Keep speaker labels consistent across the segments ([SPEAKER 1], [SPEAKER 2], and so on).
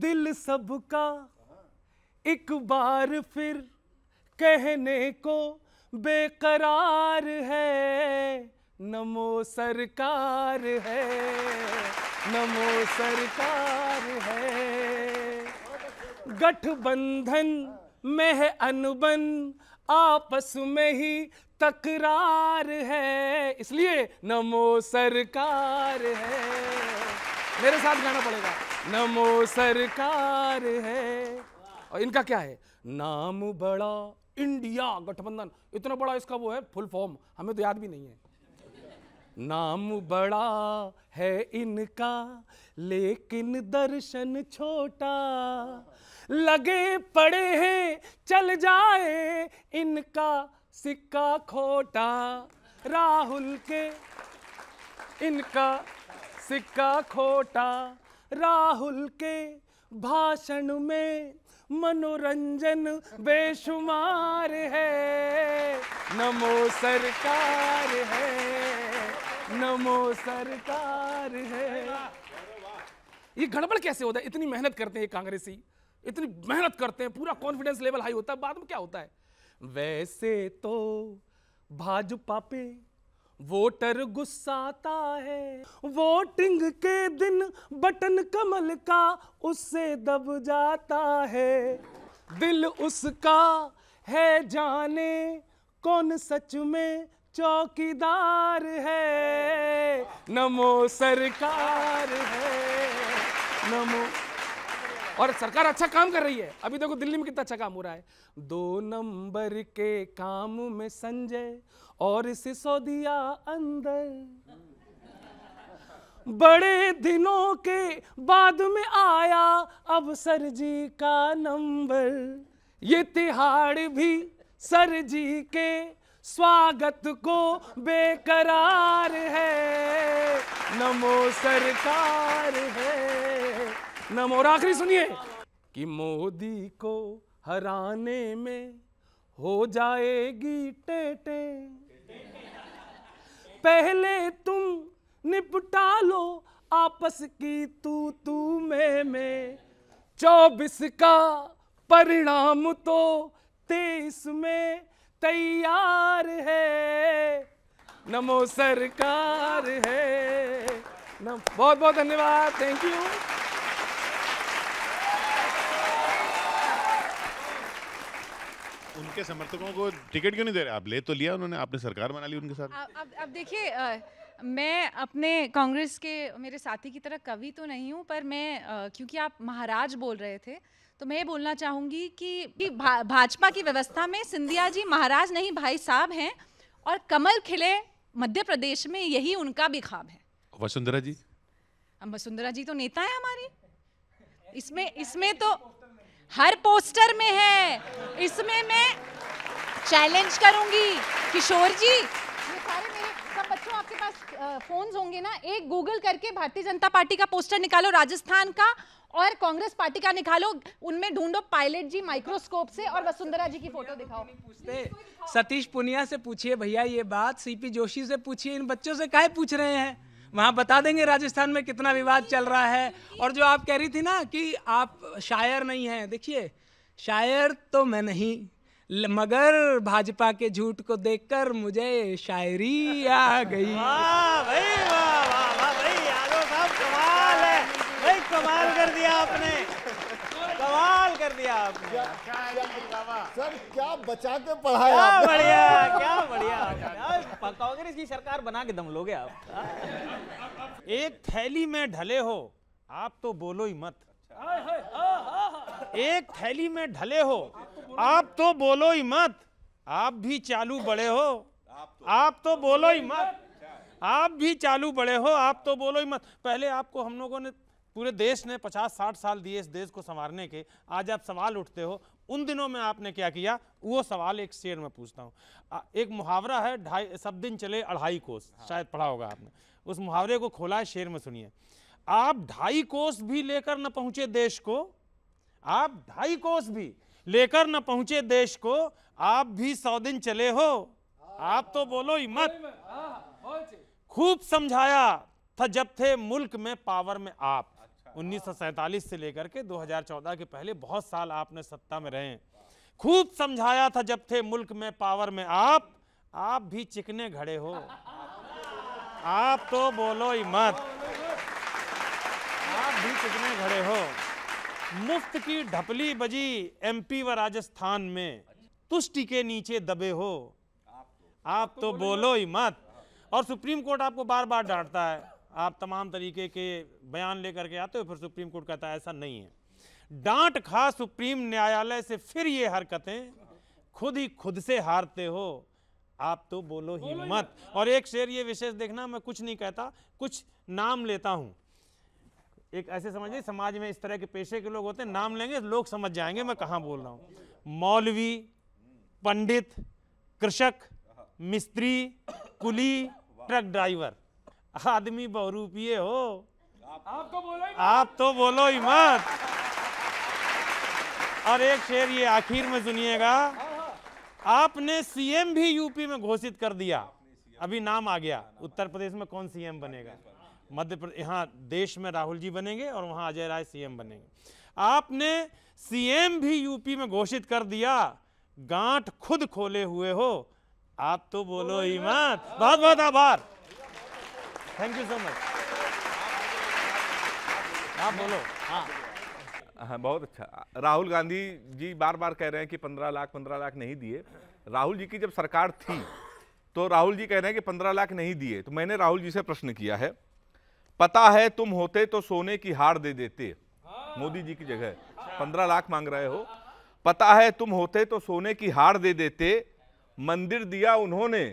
[SPEAKER 1] दिल सबका एक बार फिर कहने को बेकरार है, नमो सरकार है, नमो सरकार है। गठबंधन में है अनबन, आपस में ही तकरार है, इसलिए नमो सरकार है। मेरे साथ गाना पड़ेगा, नमो सरकार है। और इनका क्या है, नाम बड़ा इंडिया गठबंधन, इतना बड़ा इसका वो है फुल फॉर्म, हमें तो याद भी नहीं है। नाम बड़ा है इनका लेकिन दर्शन छोटा, लगे पड़े हैं चल जाए इनका सिक्का खोटा। राहुल के इनका सिक्का खोटा, राहुल के भाषण में मनोरंजन बेशुमार है, नमो सरकार है, नमो सरकार है। ये गड़बड़ कैसे होता है? इतनी मेहनत करते हैं कांग्रेसी, इतनी मेहनत करते हैं, पूरा कॉन्फिडेंस लेवल हाई होता है, बाद में क्या होता है? वैसे तो भाजपा पे वोटर गुस्साता है, वोटिंग के दिन बटन कमल का उससे दब जाता है, दिल उसका है जाने कौन सच में चौकीदार है, नमो सरकार है, नमो। और सरकार अच्छा काम कर रही है, अभी देखो दिल्ली में कितना अच्छा काम हो रहा है। 2 नंबर के काम में संजय और सिसोदिया अंदर, बड़े दिनों के बाद में आया अब सर जी का नंबर, ये तिहाड़ भी सर जी के स्वागत को बेकरार है, नमो सरकार है, नमो। और आखिरी सुनिए कि मोदी को हराने में हो जाएगी टेटे, पहले तुम निपटा लो आपस की तू में, 24 का परिणाम तो 23 में तैयार है, नमो सरकार है। बहुत बहुत धन्यवाद, थैंक यू।
[SPEAKER 2] उनके समर्थकों को टिकट क्यों नहीं दे रहे? आप ले तो लिया उन्होंने, आपने सरकार बना ली उनके साथ।
[SPEAKER 3] अब देखिए, मैं अपने कांग्रेस के मेरे साथी की तरह कवि तो नहीं हूँ, पर मैं क्योंकि आप महाराज बोल रहे थे तो मैं ये बोलना चाहूँगी कि भाजपा की व्यवस्था में सिंधिया जी महाराज नहीं भाई साहब हैं, और कमल खिले मध्य प्रदेश में यही उनका भी ख्वाब है।
[SPEAKER 2] वसुंधरा जी?
[SPEAKER 3] वसुंधरा जी तो नेता है हमारी, इसमें तो हर पोस्टर में है। इसमें मैं चैलेंज करूंगी किशोर जी, ये सारे मेरे सब बच्चों, आपके पास फोन्स होंगे ना, एक गूगल करके भारतीय जनता पार्टी का पोस्टर निकालो राजस्थान का और कांग्रेस पार्टी का निकालो, उनमें ढूंढो पायलट जी माइक्रोस्कोप से और वसुंधरा जी की फोटो दिखाओ।
[SPEAKER 1] पूछते सतीश पुनिया से पूछिए भैया ये बात, सीपी जोशी से पूछिए, इन बच्चों से काहे पूछ रहे हैं? वहाँ बता देंगे राजस्थान में कितना विवाद चल रहा है। और जो आप कह रही थी ना कि आप शायर नहीं हैं, देखिए शायर तो मैं नहीं, मगर भाजपा के झूठ को देखकर मुझे शायरी आ गई।
[SPEAKER 4] वाह भाई, वाह वाह वाह भाई, यादव साहब कमाल है भाई, कमाल कर दिया आपने, कमाल कर दिया आपने।
[SPEAKER 5] सर क्या बचा के पढ़ाया,
[SPEAKER 4] क्या बढ़िया, क्या बढ़िया। कांग्रेस की सरकार बना के दम लोगे आप। एक थैली में ढले हो आप तो बोलो ही मत, एक थैली में ढले हो आप तो बोलो ही मत, आप भी चालू बड़े हो आप तो बोलो ही मत, आप भी चालू बड़े हो आप तो बोलो ही मत। पहले आपको हम लोगों ने, पूरे देश ने 50-60 साल दिए इस देश को संवारने के, आज आप सवाल उठते हो उन दिनों में आपने क्या किया, वो सवाल एक शेर में पूछता हूँ। एक मुहावरा है, सब दिन चले 2.5 कोस, शायद पढ़ा होगा आपने, उस मुहावरे को खोला है, शेर में सुनिए। आप 2.5 कोस भी लेकर न पहुंचे देश को, आप 2.5 कोस भी लेकर न पहुंचे देश को, आप भी 100 दिन चले हो आप तो बोलो ही मत। खूब समझाया था जब थे मुल्क में पावर में आप, 1947 से लेकर के 2014 के पहले बहुत साल आपने सत्ता में रहे। खूब समझाया था जब थे मुल्क में पावर में आप भी चिकने घड़े हो। आप तो बोलो ही मत, आप भी चिकने घड़े हो। मुफ्त की ढपली बजी एमपी व राजस्थान में, तुष्टि के नीचे दबे हो। आप तो बोलो ही मत। और सुप्रीम कोर्ट आपको बार बार डांटता है, आप तमाम तरीके के बयान लेकर के आते हो, फिर सुप्रीम कोर्ट कहता है ऐसा नहीं है। डांट खा सुप्रीम न्यायालय से फिर ये हरकतें, खुद ही खुद से हारते हो। आप तो बोलो ही मत। और एक शेर ये विशेष देखना, मैं कुछ नहीं कहता, कुछ नाम लेता हूं। एक ऐसे समझिए समाज में इस तरह के पेशे के लोग होते हैं, नाम लेंगे लोग समझ जाएंगे मैं कहां बोल रहा हूं। मौलवी, पंडित, कृषक, मिस्त्री, कुली, ट्रक ड्राइवर, आदमी बहुरूपिये हो। आप तो बोलो ही मत। और एक शेर ये आखिर में सुनिएगा, आपने सीएम भी यूपी में घोषित कर दिया। अभी नाम आ गया, उत्तर प्रदेश में कौन सीएम बनेगा? मध्य प्रदेश, यहाँ देश में राहुल जी बनेंगे और वहां अजय राय सीएम बनेंगे। आपने सीएम भी यूपी में घोषित कर दिया, गांठ खुद खोले हुए हो। आप तो बोलो ही मत। बहुत बहुत आभार, थैंक यू सो मच। आप बोलो।
[SPEAKER 6] हाँ, बहुत अच्छा। राहुल गांधी जी बार बार कह रहे हैं कि 15 लाख नहीं दिए। राहुल जी की जब सरकार थी तो राहुल जी कह रहे हैं कि 15 लाख नहीं दिए। तो मैंने राहुल जी से प्रश्न किया है, पता है तुम होते तो सोने की हार दे देते। मोदी जी की जगह 15 लाख मांग रहे हो। पता है तुम होते तो सोने की हार दे देते, मंदिर दिया उन्होंने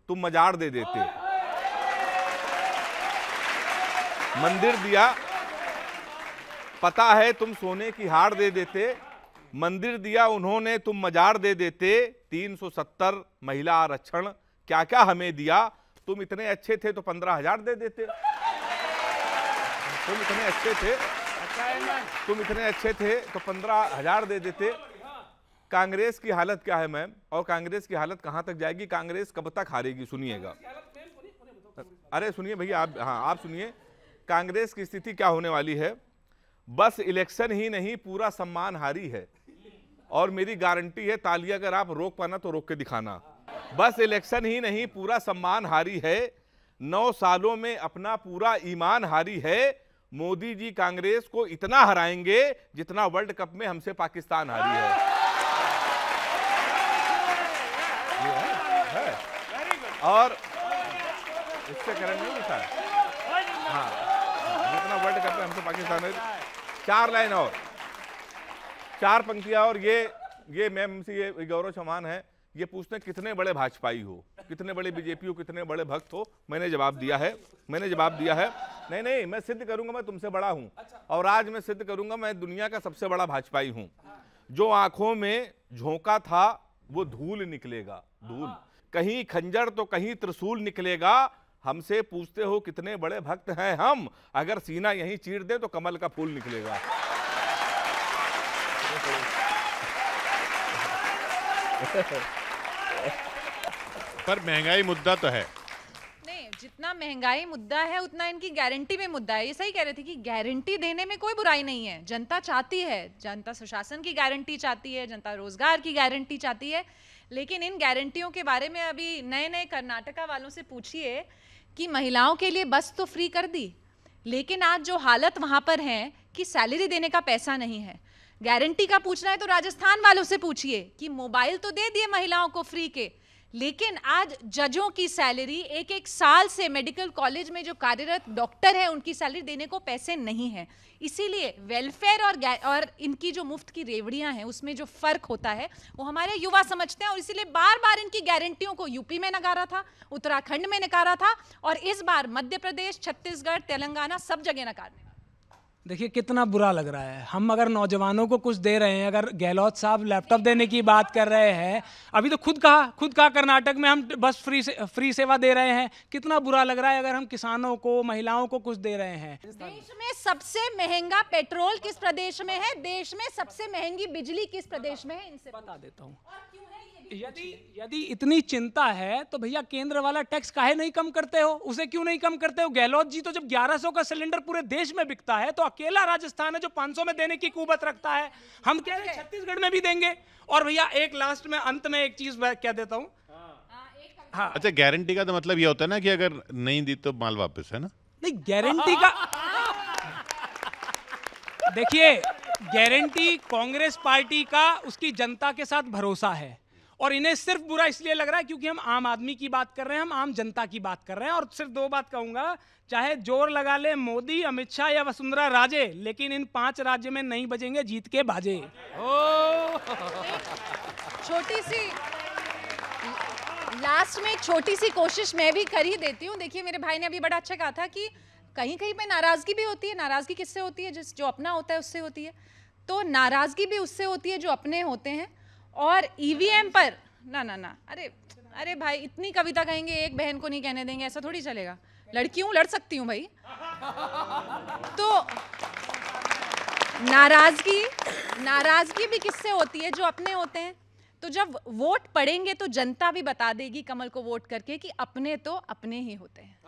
[SPEAKER 6] तुम मजार दे देते। मंदिर दिया, पता है तुम सोने की हार दे देते, मंदिर दिया उन्होंने तुम मजार दे देते। 370 महिला आरक्षण क्या क्या हमें दिया। तुम इतने अच्छे थे तो 15,000 दे देते। तुम इतने अच्छे थे तो 15,000 दे देते। कांग्रेस की हालत क्या है मैम, और कांग्रेस की हालत कहां तक जाएगी? कांग्रेस कब तक हारेगी? सुनिएगा, अरे सुनिए भैया आप, हाँ आप सुनिए। कांग्रेस की स्थिति क्या होने वाली है? बस इलेक्शन ही नहीं, पूरा सम्मान हारी है। और मेरी गारंटी है, ताली अगर आप रोक पाना तो रोक के दिखाना। बस इलेक्शन ही नहीं, पूरा सम्मान हारी है। 9 सालों में अपना पूरा ईमान हारी है। मोदी जी कांग्रेस को इतना हराएंगे जितना वर्ल्ड कप में हमसे पाकिस्तान हारी है। और इससे करेंगे नहीं सर, हाँ जितना वर्ल्ड कप में हमसे पाकिस्तान है। 4 लाइन और 4 पंक्तियां। और ये मैम से ये गौरव चौहान है, ये पूछते हैं कितने बड़े भाजपाई हो, कितने बड़े बीजेपी हो, कितने बड़े भक्त हो। मैंने जवाब दिया है, नहीं मैं सिद्ध करूंगा मैं तुमसे बड़ा हूं। और आज मैं सिद्ध करूंगा मैं दुनिया का सबसे बड़ा भाजपाई हूं। जो आंखों में झोंका था वो धूल निकलेगा, धूल। कहीं खंजर तो कहीं त्रिशूल निकलेगा। हमसे पूछते हो कितने बड़े भक्त हैं हम, अगर सीना यहीं चीर दे तो कमल का फूल निकलेगा।
[SPEAKER 2] पर महंगाई मुद्दा तो है
[SPEAKER 3] नहीं, जितना महंगाई मुद्दा है उतना इनकी गारंटी में मुद्दा है। ये सही कह रहे थे कि गारंटी देने में कोई बुराई नहीं है। जनता चाहती है, जनता सुशासन की गारंटी चाहती है, जनता रोजगार की गारंटी चाहती है। लेकिन इन गारंटियों के बारे में अभी नए कर्नाटका वालों से पूछिए कि महिलाओं के लिए बस तो फ्री कर दी, लेकिन आज जो हालत वहां पर है कि सैलरी देने का पैसा नहीं है। गारंटी का पूछना है तो राजस्थान वालों से पूछिए कि मोबाइल तो दे दिए महिलाओं को फ्री के, लेकिन आज जजों की सैलरी 1-1 साल से मेडिकल कॉलेज में जो कार्यरत डॉक्टर है उनकी सैलरी देने को पैसे नहीं है। इसीलिए वेलफेयर और इनकी जो मुफ्त की रेवड़ियां हैं उसमें जो फर्क होता है वो हमारे युवा समझते हैं। और इसीलिए बार बार इनकी गारंटियों को यूपी में नकारा था, उत्तराखंड में नकारा था, और इस बार मध्य प्रदेश, छत्तीसगढ़, तेलंगाना सब जगह नकारने।
[SPEAKER 1] देखिए कितना बुरा लग रहा है। हम अगर नौजवानों को कुछ दे रहे हैं, अगर गहलोत साहब लैपटॉप देने की बात कर रहे हैं, अभी तो खुद कहा कर्नाटक में हम बस फ्री सेवा दे रहे हैं। कितना बुरा लग रहा है अगर हम किसानों को, महिलाओं को कुछ दे रहे हैं।
[SPEAKER 3] देश में सबसे महंगा पेट्रोल किस प्रदेश में है? देश में सबसे महंगी बिजली किस प्रदेश में है? इनसे
[SPEAKER 1] बता देता हूँ।
[SPEAKER 3] और क्यों है ये
[SPEAKER 1] यदि इतनी चिंता है तो भैया केंद्र वाला टैक्स काहे नहीं कम करते हो? उसे क्यों नहीं कम करते हो? गहलोत जी तो जब 1100 का सिलेंडर पूरे देश में बिकता है तो अकेला राजस्थान है जो 500 में देने की कुवत रखता है। हम कह रहे हैं छत्तीसगढ़ में भी देंगे। और भैया एक लास्ट में अंत में एक चीज कह देता हूँ। हाँ,
[SPEAKER 2] अच्छा, गारंटी का तो मतलब ये होता है ना कि अगर नहीं दी तो माल वापस, है ना?
[SPEAKER 1] नहीं, गारंटी का देखिए, गारंटी कांग्रेस पार्टी का उसकी जनता के साथ भरोसा है और इन्हें सिर्फ बुरा इसलिए लग रहा है क्योंकि हम आम आदमी की बात कर रहे हैं, हम आम जनता की बात कर रहे हैं। और सिर्फ 2 बात कहूंगा, चाहे जोर लगा ले मोदी, अमित शाह या वसुंधरा राजे, लेकिन इन 5 राज्य में नहीं बजेंगे जीत के बाजे।
[SPEAKER 3] छोटी सी लास्ट में एक छोटी सी कोशिश मैं भी कर ही देती हूँ। देखिए, मेरे भाई ने अभी बड़ा अच्छा कहा था कि कहीं कहीं पे नाराजगी भी होती है। नाराजगी किससे होती है? जो अपना होता है उससे होती है। तो नाराजगी भी उससे होती है जो अपने होते हैं। और ईवीएम पर ना अरे भाई, इतनी कविता कहेंगे, एक बहन को नहीं कहने देंगे, ऐसा थोड़ी चलेगा। लड़की हूँ, लड़ सकती हूँ भाई। तो नाराजगी भी किससे होती है? जो अपने होते हैं। तो जब वोट पड़ेंगे तो जनता भी बता देगी कमल को वोट करके कि अपने तो अपने ही होते हैं।